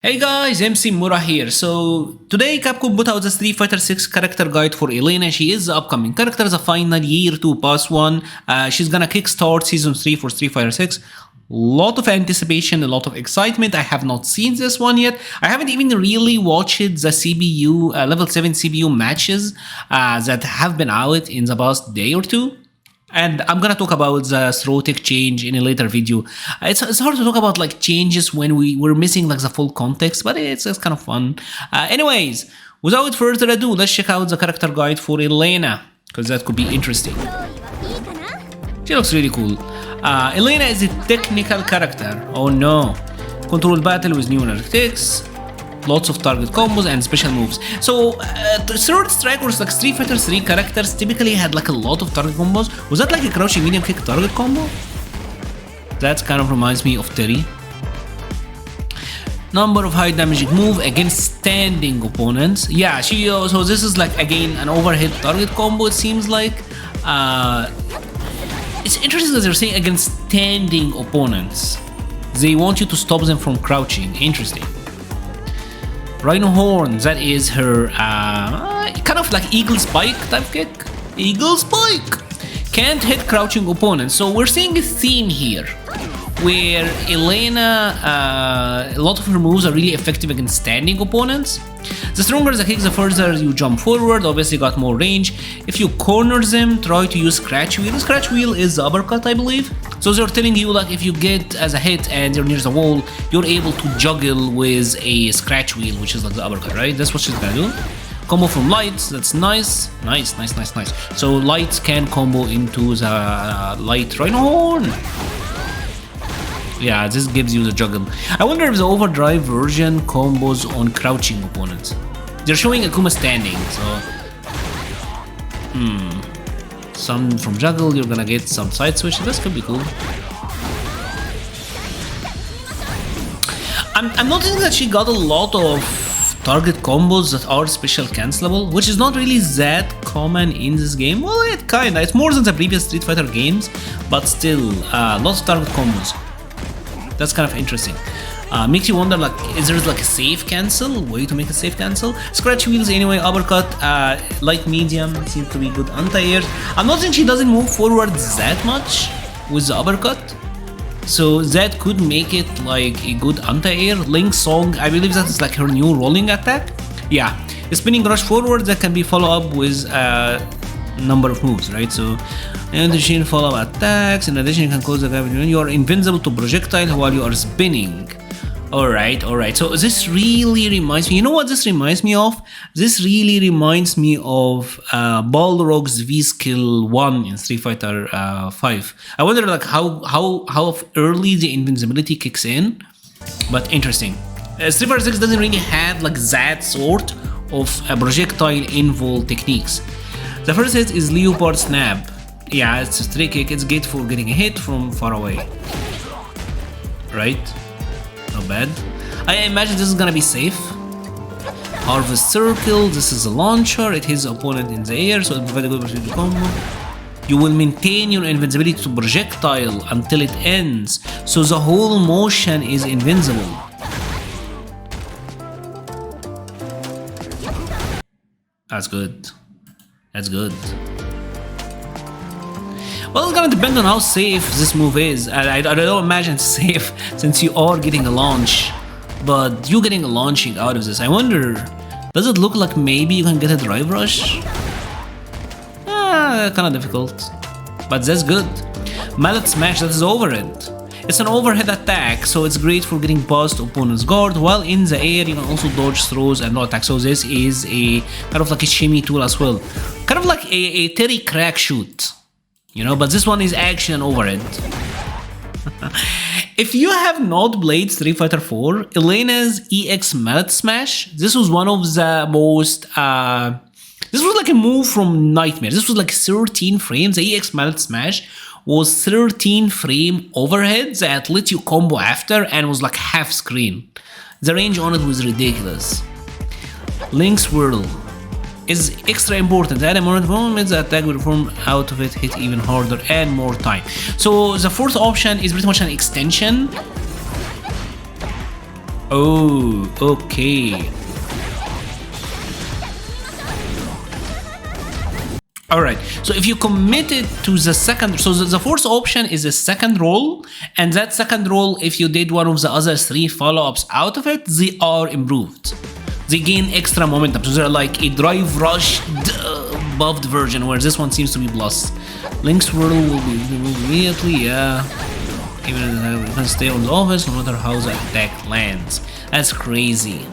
Hey guys, MC Mura here. So today Capcom put out the Street Fighter 6 character guide for Elena. She is the upcoming character, the final year 2 pass 1. She's gonna kickstart season 3 for Street Fighter 6. Lot of anticipation, a lot of excitement. I have not seen this one yet. I haven't even really watched the CPU, level 7 CPU matches that have been out in the past day or two. And I'm gonna talk about the throw tech change in a later video. It's hard to talk about like changes when we're missing like the full context, but it's kind of fun. Anyways, without further ado, let's check out the character guide for Elena, because that could be interesting. She looks really cool. Elena is a technical character. Oh no. Control battle with new tactics. Lots of target combos and special moves. So, third strikers like Street Fighter 3 characters typically had like a lot of target combos. Was that like a crouching medium kick target combo? That kind of reminds me of Terry. Number of high damaging move against standing opponents. Yeah, so this is like again an overhead target combo. It seems like. It's interesting that they're saying against standing opponents. They want you to stop them from crouching. Interesting. Rhino Horn, that is her kind of like Eagle Spike type kick. Eagle Spike! Can't hit crouching opponents. So we're seeing a theme here where Elena, a lot of her moves are really effective against standing opponents. The stronger the kick, the further you jump forward, obviously got more range. If you corner them, try to use Scratch Wheel. Scratch Wheel is the uppercut, I believe. So they're telling you like if you get as a hit and you're near the wall, you're able to juggle with a Scratch Wheel, which is like the uppercut, right? That's what she's gonna do. Combo from Lights, that's nice. Nice. So Lights can combo into the Light Rhino Horn. Yeah, this gives you the juggle. I wonder if the overdrive version combos on crouching opponents. They're showing Akuma standing, so... Some from juggle, you're gonna get some side switch. This could be cool. I'm noticing that she got a lot of target combos that are special cancelable, which is not really that common in this game. Well, it's more than the previous Street Fighter games, but still, lots of target combos. That's kind of interesting. Makes you wonder, like, is there like a safe cancel? Way to make a safe cancel? Scratch Wheels anyway, uppercut, light medium, seems to be good anti-air. I'm not saying she doesn't move forward that much with the uppercut. So that could make it like a good anti-air. Link Song, I believe that is like her new rolling attack. Yeah, a spinning rush forward that can be followed up with number of moves, right? So in addition, follow-up attacks. In addition, you can close the gap. You are invincible to projectile while you are spinning. Alright. So this really reminds me. You know what this reminds me of? This really reminds me of Balrog's V-Skill 1 in Street Fighter 5. I wonder like how early the invincibility kicks in. But interesting. Street Fighter 6 doesn't really have like that sort of projectile invol techniques. The first hit is Leopard Snap. Yeah, it's a straight kick. It's great for getting a hit from far away. Right? Not bad. I imagine this is gonna be safe. Harvest Circle. This is a launcher. It hits the opponent in the air, so it provides a good opportunity to combo. You will maintain your invincibility to projectile until it ends, so the whole motion is invincible. That's good. Well, it's gonna depend on how safe this move is. I don't imagine it's safe since you are getting a launch, but you getting a launching out of this. I wonder, does it look like maybe you can get a drive rush? Kind of difficult, but that's good. Mallet Smash, that is overhead. It's an overhead attack, so it's great for getting past opponent's guard. While in the air, you can also dodge throws and no attack. So this is a kind of like a shimmy tool as well. Kind of like a Terry crack shoot. You know, but this one is action overhead. If you have not played Street Fighter 4, Elena's EX Mallet Smash, this was one of the most... this was like a move from Nightmare. This was like 13 frames. The EX Mallet Smash was 13 frame overhead that let you combo after and was like half screen. The range on it was ridiculous. Link Swirl is extra important. At a moment, the attack will perform out of it, hit even harder and more time. So the fourth option is pretty much an extension Oh, okay. Alright, so if you commit it to the second, so the fourth option is the second roll, and that second roll, if you did one of the other three follow-ups out of it, they are improved. They gain extra momentum, so they're like a drive rush buffed version, where this one seems to be plus. Link swirl will be removed immediately, yeah. Even if it can stay on the offense, no matter how the attack lands. That's crazy.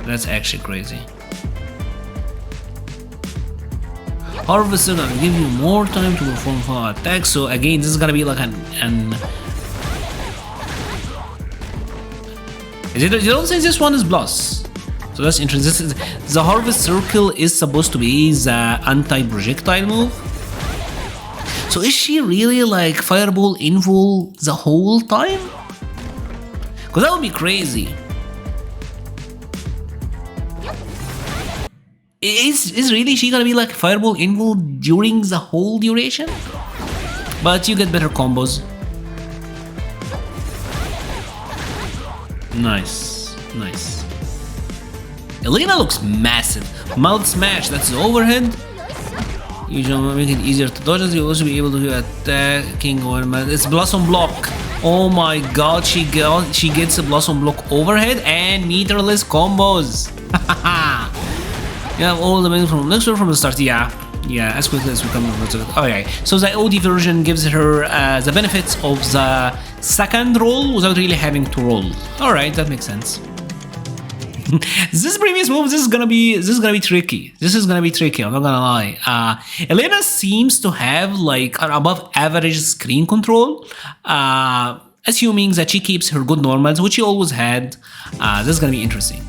That's actually crazy. Harvester gonna give you more time to perform follow attacks. So again, this is gonna be like you don't say this one is plus. So that's interesting. The Harvest Circle is supposed to be the anti-projectile move. So is she really like Fireball Invul the whole time? Because that would be crazy. Is really she gonna be like Fireball Invul during the whole duration? But you get better combos. Nice, nice. Elena looks massive. Mouth Smash, that's the overhead. You should make it easier to dodge. You'll also be able to attacking one. It's Blossom Block. Oh my god, she gets a Blossom Block overhead and meterless combos. You have all the men from next from the start. Yeah, as quickly as we come. Okay, so the OD version gives her the benefits of the second roll without really having to roll. All right, that makes sense. This previous move, this is gonna be tricky. This is gonna be tricky. I'm not gonna lie. Elena seems to have like an above average screen control. Assuming that she keeps her good normals, which she always had. This is gonna be interesting.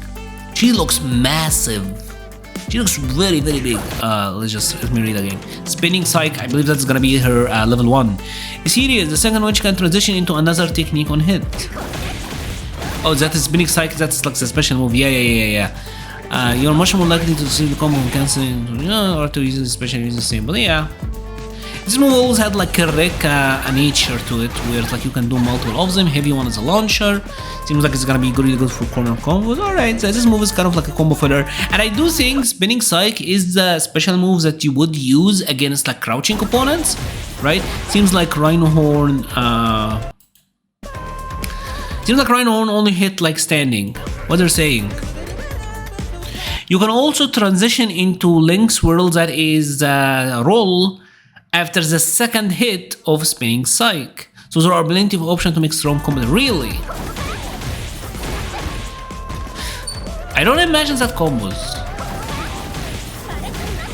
She looks massive. She looks very, very big. Let me read again. Spinning Psych, I believe that's gonna be her level 1. Serious, the second one she can transition into another technique on hit. Oh, that is Spinning Psych, that's like the special move. Yeah. You're much more likely to see the combo from canceling or to use the special use the same. But yeah. This move always had like a nature to it, where it's like you can do multiple of them. Heavy one is a launcher. Seems like it's gonna be really good for corner combos. Alright, so this move is kind of like a combo filler. And I do think Spinning Psych is the special move that you would use against like crouching opponents, right? Seems like Rhino Horn only hit like standing. What they're saying. You can also transition into Link Swirl, that is roll after the second hit of Spinning Psych. So there are plenty of options to make strong combo. Really? I don't imagine that combos.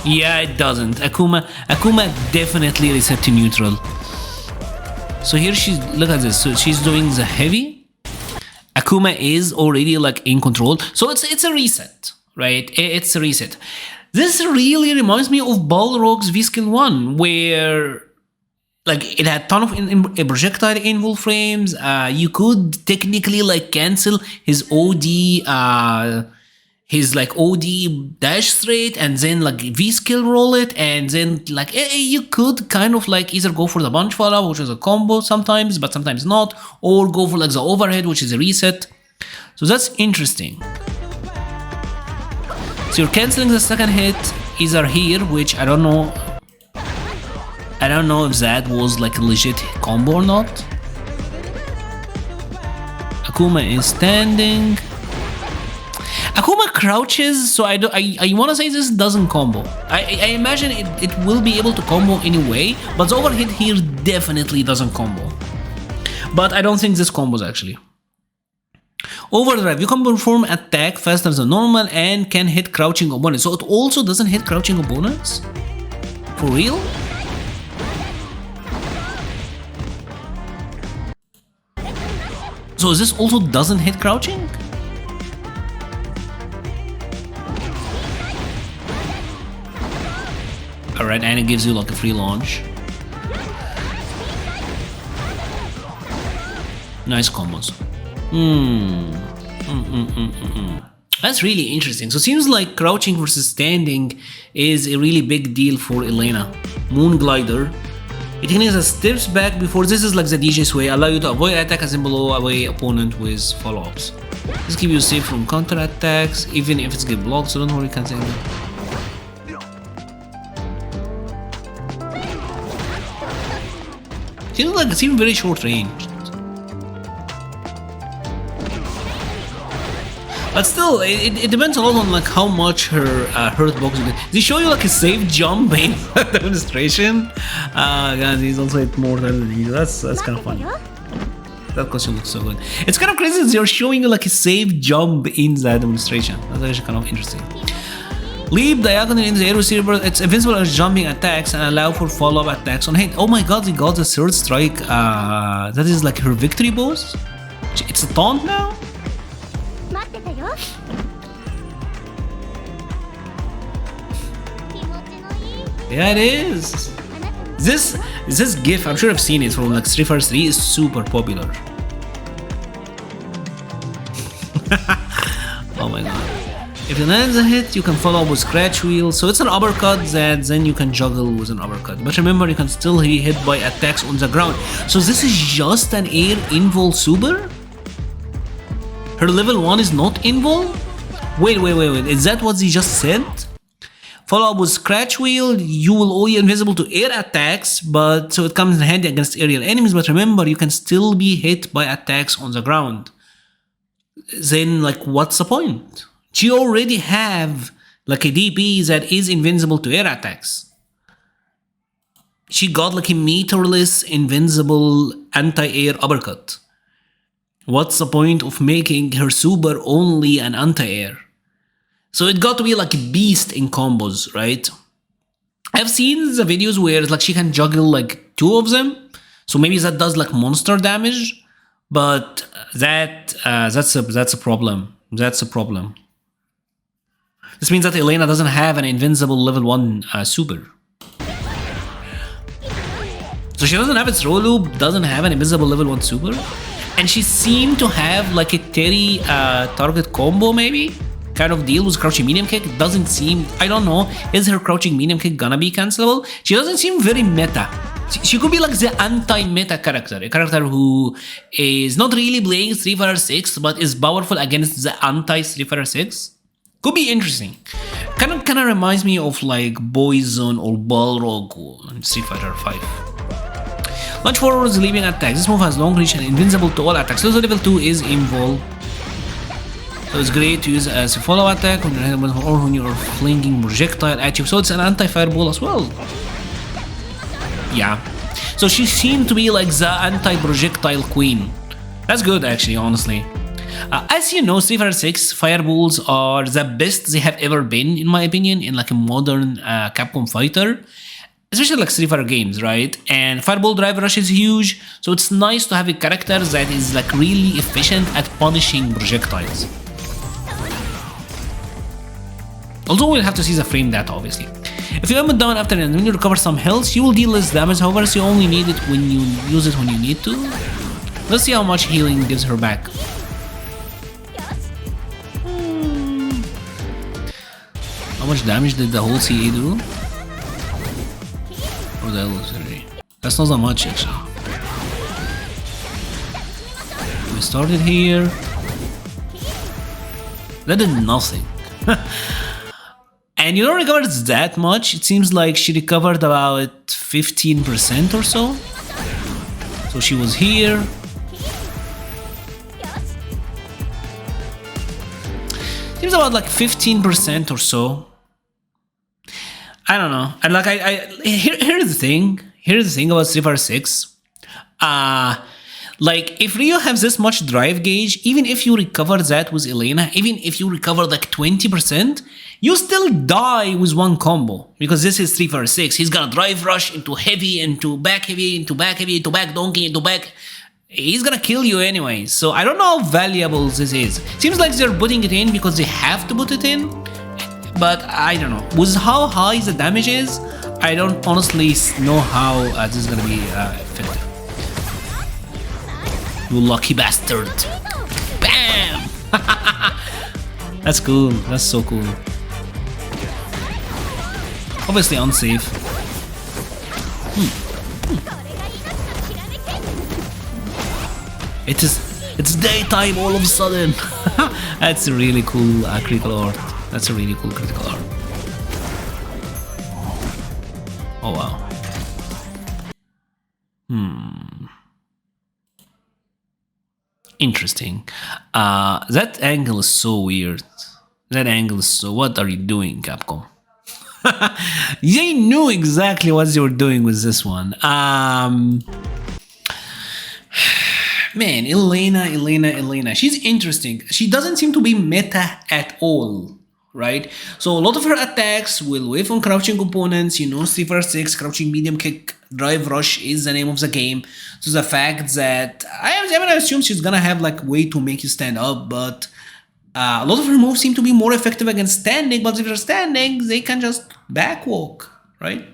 Yeah, it doesn't. Akuma definitely reset to neutral. So here look at this. So she's doing the heavy. Akuma is already like in control. So it's a reset, right? It's a reset. This really reminds me of Balrog's V-Skill 1, where like it had ton of projectile invul frames. You could technically like cancel his OD dash straight and then like V-Skill roll it, and then like you could kind of like either go for the bunch follow, which is a combo sometimes, but sometimes not, or go for like the overhead, which is a reset. So that's interesting. So you're canceling the second hit either here, which I don't know if that was like a legit combo or not. Akuma is standing. Akuma crouches, so I want to say this doesn't combo. I imagine it will be able to combo anyway, but the overhit here definitely doesn't combo. But I don't think this combos actually. Overdrive, you can perform attack faster than normal and can hit crouching opponents. So it also doesn't hit crouching opponents? For real? So this also doesn't hit crouching? Alright, and it gives you like a free launch. Nice combos. That's really interesting. So it seems like crouching versus standing is a really big deal for Elena. Moon Glider. It techniques that steps back before. This is like the DJ's way, allow you to avoid attack as in below away opponent with follow-ups. This keep you safe from counter attacks, even if it's get blocked, so don't worry, can't say anything. Feels like it's even very short range. But still, it depends a lot on like how much her hurt box you get. They show you like a safe jump in demonstration. Guys, he's also at more than usual. That's kind of fun. That costume looks so good. It's kind of crazy they're showing you like a safe jump in that demonstration. That's actually kind of interesting. Leap diagonally in the air receiver. It's invincible as jumping attacks and allow for follow-up attacks on hit. Oh my god, they got the third strike. That is like her victory pose. It's a taunt now. Yeah, it is. This GIF, I'm sure I've seen it from like Street Fighter 3, is super popular. Oh my god. If you land a hit, you can follow up with scratch wheel. So it's an uppercut that then you can juggle with an uppercut. But remember, you can still be hit by attacks on the ground. So this is just an air invol super? Her level 1 is not invol? Wait. Is that what they just said? Follow up with scratch wheel, you will only invisible to air attacks, but so it comes in handy against aerial enemies, but remember you can still be hit by attacks on the ground. Then like what's the point? She already have like a DP that is invincible to air attacks. She got like a meterless invincible anti-air uppercut. What's the point of making her super only an anti-air? So it got to be like a beast in combos, right? I've seen the videos where like she can juggle like 2 of them, so maybe that does like monster damage, but that's a problem. That's a problem. This means that Elena doesn't have an invincible level 1 super. So she doesn't have a throw loop, doesn't have an invincible level 1 super, and she seemed to have like a Terry target combo maybe? Kind of deal with crouching medium kick. Doesn't seem, I don't know, is her crouching medium kick gonna be cancelable? She doesn't seem very meta. She could be like the anti-meta character, a character who is not really playing Street Fighter 6 but is powerful against the anti-Street Fighter 6. Could be interesting. Kind of reminds me of like Poison or Balrog in Street Fighter 5. Launch forwards, leaving attacks. This move has long reach and invincible to all attacks. So the level 2 is invol. So it's great to use as a follow attack when you're or when you're flinging projectile at you. So it's an anti-fireball as well. Yeah. So she seemed to be like the anti-projectile queen. That's good actually, honestly. As you know, Street Fighter 6 fireballs are the best they have ever been, in my opinion, in like a modern Capcom fighter. Especially like Street Fighter games, right? And Fireball Drive Rush is huge, so it's nice to have a character that is like really efficient at punishing projectiles. Although we'll have to see the frame data, obviously. If you aim it down after and when you recover some health, you will deal less damage, however, so you only need it when you use it when you need to. Let's see how much healing gives her back. How much damage did the whole CA do? Or the LSRG? That's not that much, actually. We started here. That did nothing. And you don't recover that much. It seems like she recovered about 15% or so. So she was here. Seems about like 15% or so. I don't know. And like here's the thing. Here's the thing about Street Fighter 6. Like if Ryo has this much drive gauge, even if you recover that with Elena, even if you recover like 20%, you still die with one combo. Because this is Street Fighter 6. He's gonna drive rush into heavy, into back heavy, into back heavy, into back donkey, into back. He's gonna kill you anyway. So I don't know how valuable this is. Seems like they're putting it in because they have to put it in. But I don't know. With how high the damage is, I don't honestly know how this is gonna be effective. You lucky bastard. Bam! That's cool. That's so cool. Obviously unsafe. It's daytime all of a sudden. That's a really cool critical art. That's a really cool critical art. Oh wow. Interesting. That angle is so weird. That angle is so. What are you doing, Capcom? They knew exactly what they were doing with this one. Man, Elena. She's interesting. She doesn't seem to be meta at all, right? So a lot of her attacks will wave on crouching opponents. You know, C4-6, crouching medium kick, drive rush is the name of the game. So the fact that I assume she's gonna have like way to make you stand up, but a lot of her moves seem to be more effective against standing. But if you're standing, they can just backwalk, right?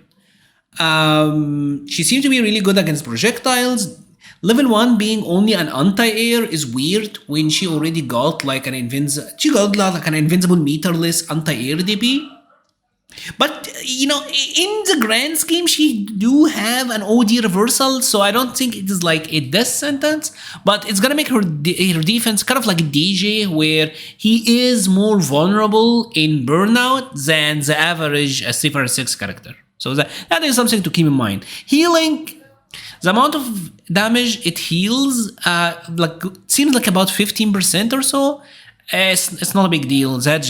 She seems to be really good against projectiles. Level 1 being only an anti-air is weird when she already got like an invincible meterless anti-air DP. But you know, in the grand scheme, she do have an OD reversal, so I don't think it is like a death sentence. But it's gonna make her defense kind of like a DJ, where he is more vulnerable in burnout than the average C4-6 character. So that is something to keep in mind. Healing. The amount of damage it heals seems like about 15% or so. It's not a big deal. That's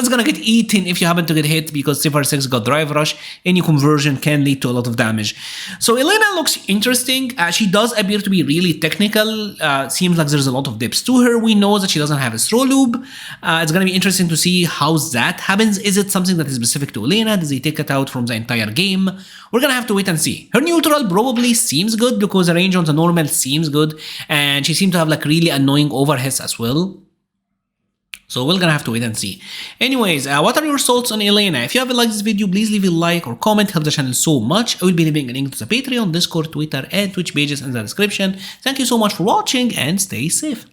gonna get eaten if you happen to get hit, because C4-6 got drive rush. Any conversion can lead to a lot of damage. So Elena looks interesting. She does appear to be really technical. Seems like there's a lot of dips to her. We know that she doesn't have a throw loop. It's gonna be interesting to see how that happens. Is it something that is specific to Elena? Does he take it out from the entire game? We're gonna have to wait and see. Her neutral probably seems good because the range on the normal seems good, and she seems to have like really annoying overheads as well. So we're gonna have to wait and see. Anyways, what are your thoughts on Elena? If you haven't liked this video, please leave a like or comment. Help the channel so much. I will be leaving a link to the Patreon, Discord, Twitter, and Twitch pages in the description. Thank you so much for watching, and stay safe.